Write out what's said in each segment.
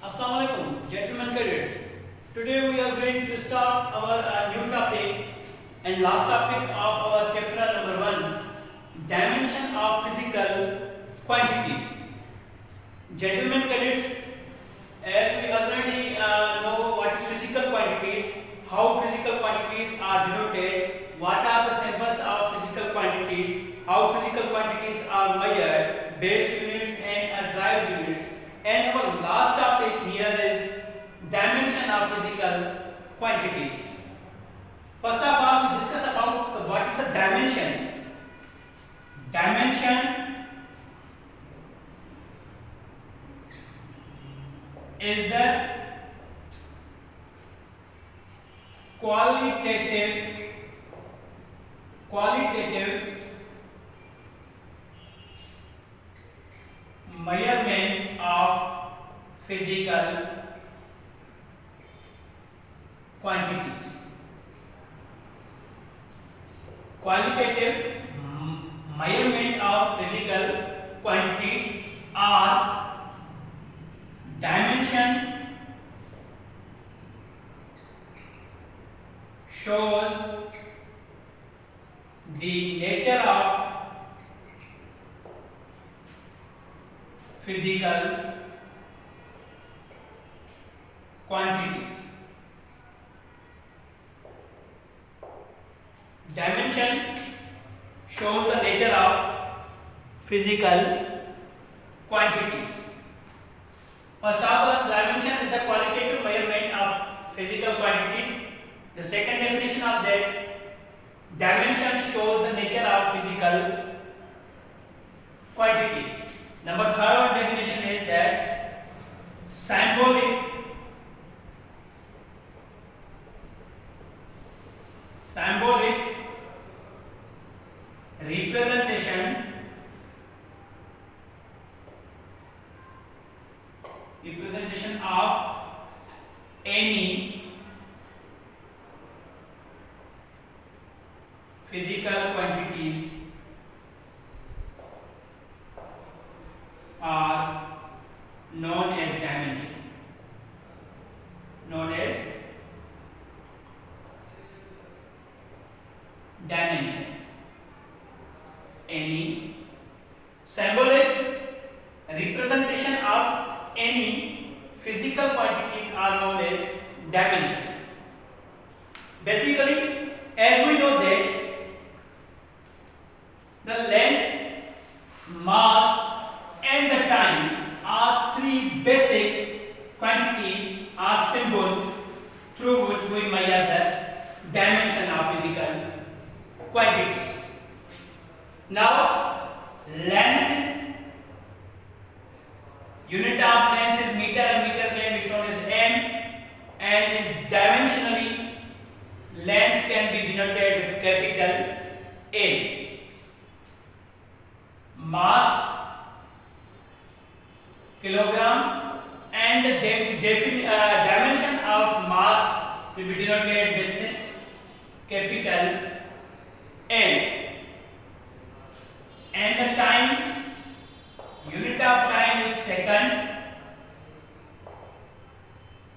Assalamu alaikum, gentlemen cadets. Today we are going to start our new topic and last topic of our chapter number 1, dimension of physical quantities. Gentlemen cadets, as we already know what is physical quantities, how physical quantities are denoted, what are the symbols of physical quantities, how physical quantities are measured, base units and derived units. And our last topic here is dimension of physical quantities. First of all, we discuss about what is the dimension. Dimension is the qualitative measurement of physical quantities. Qualitative measurement of physical quantities are dimension shows the nature of physical quantities. Dimension shows the nature of physical quantities. First of all, dimension is the qualitative measurement of physical quantities. The second definition of that, dimension shows the nature of physical quantities. Number third one definition is that symbolic representation of any physical quantities are known as dimension. Any symbolic representation of any physical quantities are known as dimension. Basically, as we know that the length, mass and the time are three basic quantities or symbols through which we measure the dimension of physical quantities. Now, length, unit of length is meter and meter can be shown as m, and dimensionally length can be denoted with capital L. Mass, kilogram, and the dimension of mass will be denoted with capital N. And the time, unit of time is second,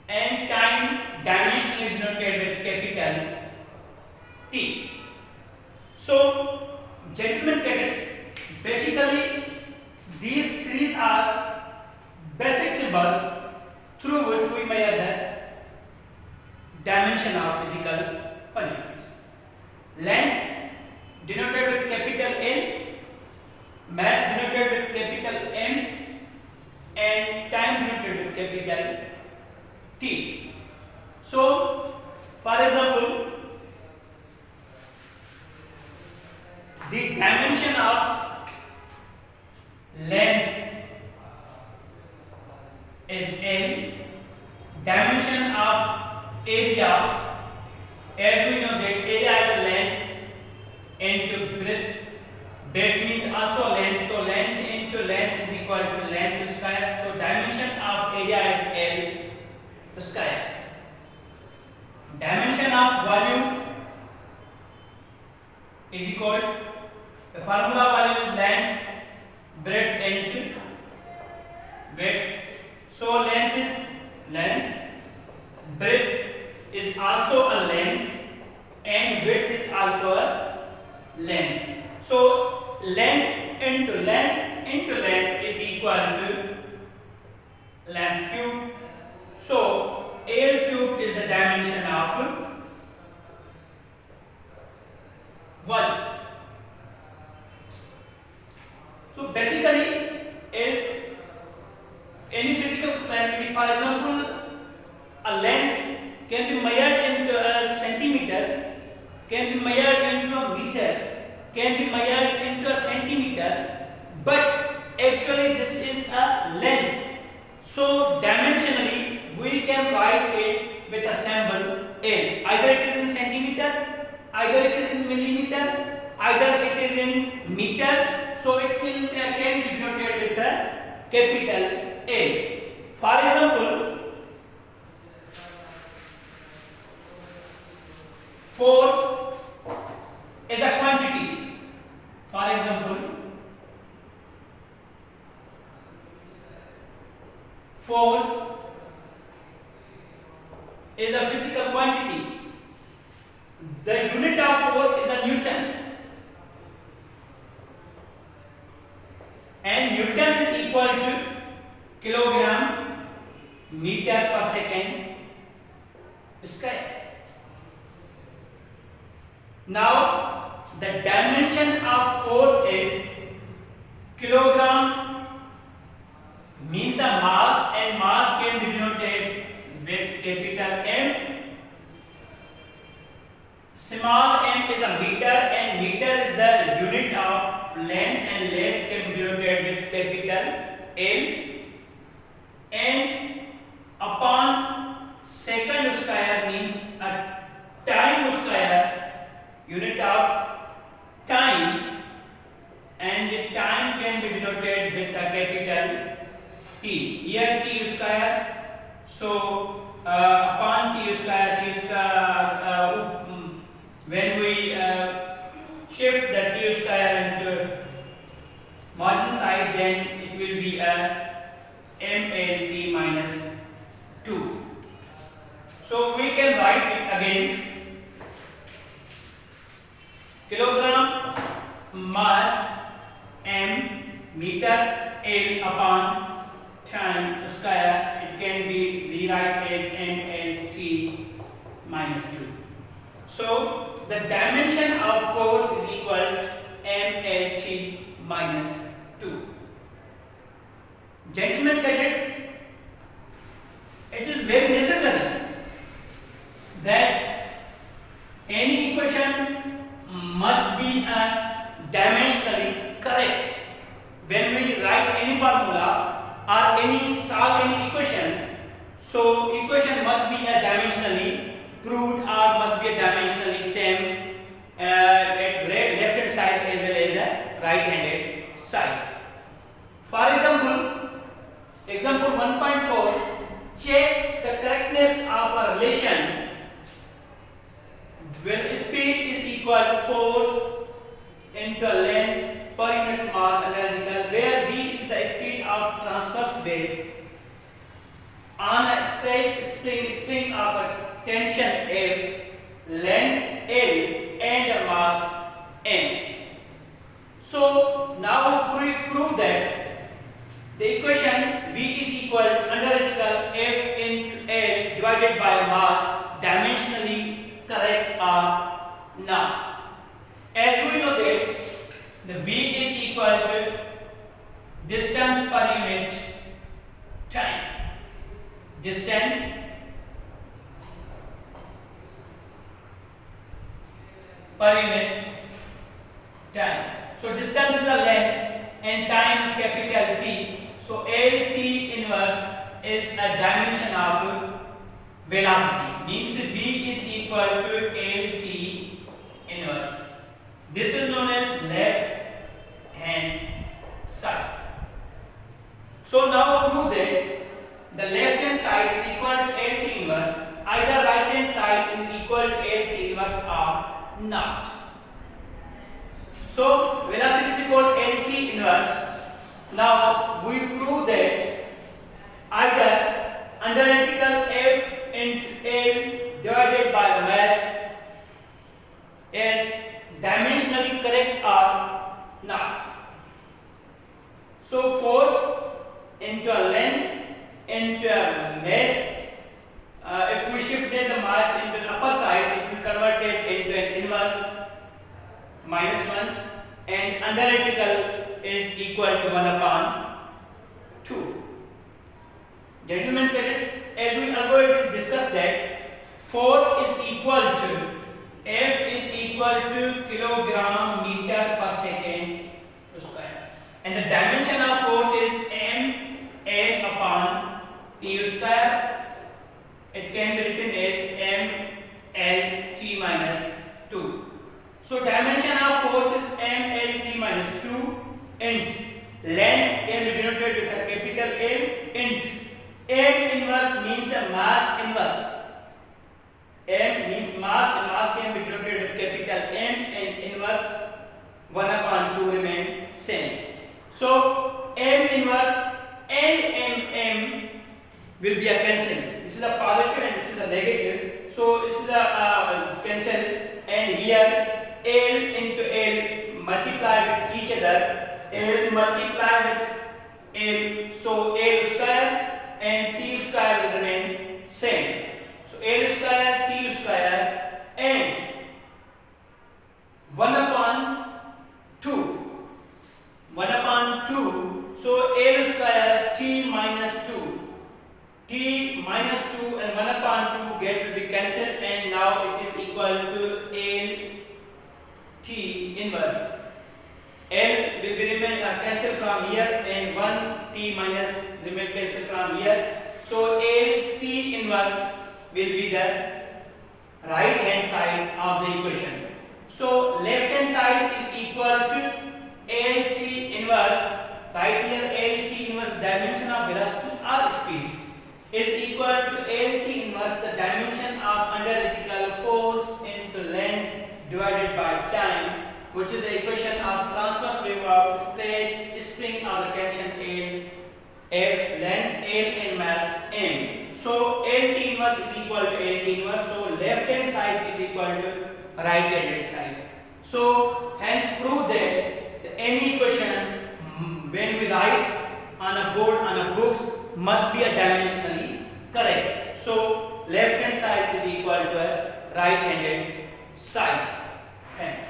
and time dimensionally denoted with capital T. So, gentlemen cadets, basically these three are basic symbols through which we measure the dimension of physical quantities. Length denoted with capital L, mass denoted with capital M, and time denoted with capital T. So, for example, the dimension of length is L, dimension of area, as we know that area is a length into breadth. Breadth means also length, so length into length is equal to length square. So dimension of area is L square. Dimension of volume is equal, the formula volume is length, breadth into width. So length is length, breadth is also a length, and width is also a length. So length into length into length is equal to length cube. So L cube is the dimension of 1. So basically, any physical quantity, for example, a length can be measured into a centimeter, can be measured into a meter, can be measured into a centimeter, but actually this is a length. So dimensionally we can write it with a symbol L. Either it is in centimeter, either it is in millimeter, either it is in meter. So it can be denoted with a capital A. For example, force is a quantity. For example, force is a physical quantity. The unit of force is a Newton. And Newton is equal to kilogram meter per second square. Now the dimension of force is kilogram means a mass, and mass can be denoted with capital M. Small m is a meter, and meter is the unit of length, and length can be denoted with capital L. And upon second square means a time square, unit of time, and time can be denoted with a capital T. Here T square, so upon T square, when we shift the T square into margin side, then it will be a MLT minus 2. So we can write it again. Kilogram mass M meter L upon time square, it can be rewrite as MLT minus 2. So the dimension of force is equal to MLT minus 2. Gentlemen cadets, it is very necessary that any equation must be dimensionally correct. When we write any formula or solve any equation, so equation must be dimensionally proved or must be dimensionally same at left hand side as well as right handed side. For example 1.4, check the correctness of a relation where speed is equal to force into length per unit mass analytical, where V is the speed of transverse wave on a straight string of a tension F, length L, and a mass M. So now we prove that the equation V is equal to analytical F into L divided by mass dimensionally correct or not. As we know that the V is equal to distance per unit time. Distance per unit time. So distance is a length and time is capital T. So LT inverse is a dimension of velocity. Means V is equal to LT inverse. This is known as left hand side. So now prove that the left hand side is equal to LT inverse. Either right hand side is equal to LT inverse or not. So velocity is equal to LT inverse. Now we prove that either analytical Gentlemen cadets, as we are going to discuss that force is equal to F is equal to kilogram meter per second square, and the dimension of force is m L upon T square. It can be written as m L T minus 2. So dimension of force is m L T minus 2, and length can be denoted with a capital M, and M inverse means a mass inverse. M means mass, and mass can be denoted with capital M, and inverse 1 upon 2 remain same. So M inverse and M will be a cancel. This is a positive and this is a negative. So this is a cancel, and here L into L multiply with each other. L multiply with L, so L square and T square will remain same. So L square T square and 1 upon 2. 1 upon 2. So L square T minus 2. T minus 2 and 1 upon 2 get to be cancelled, and now it is equal to L T inverse. L will be remain cancelled from here, and 1 T minus remain cancelled from here. So L T inverse will be the right hand side of the equation. So left hand side is equal to L T inverse. Right here L T inverse dimension of velocity or speed is equal to L T inverse the dimension of under force into length divided by time, which is the equation of transverse wave of straight spring of the tension L, F, length L and mass M. So L T inverse is equal to L T inverse. So left hand side is equal to right hand side. So hence prove that any equation when we write on a board, on a books, must be a dimensionally correct. So left hand side is equal to a right handed side. Thanks.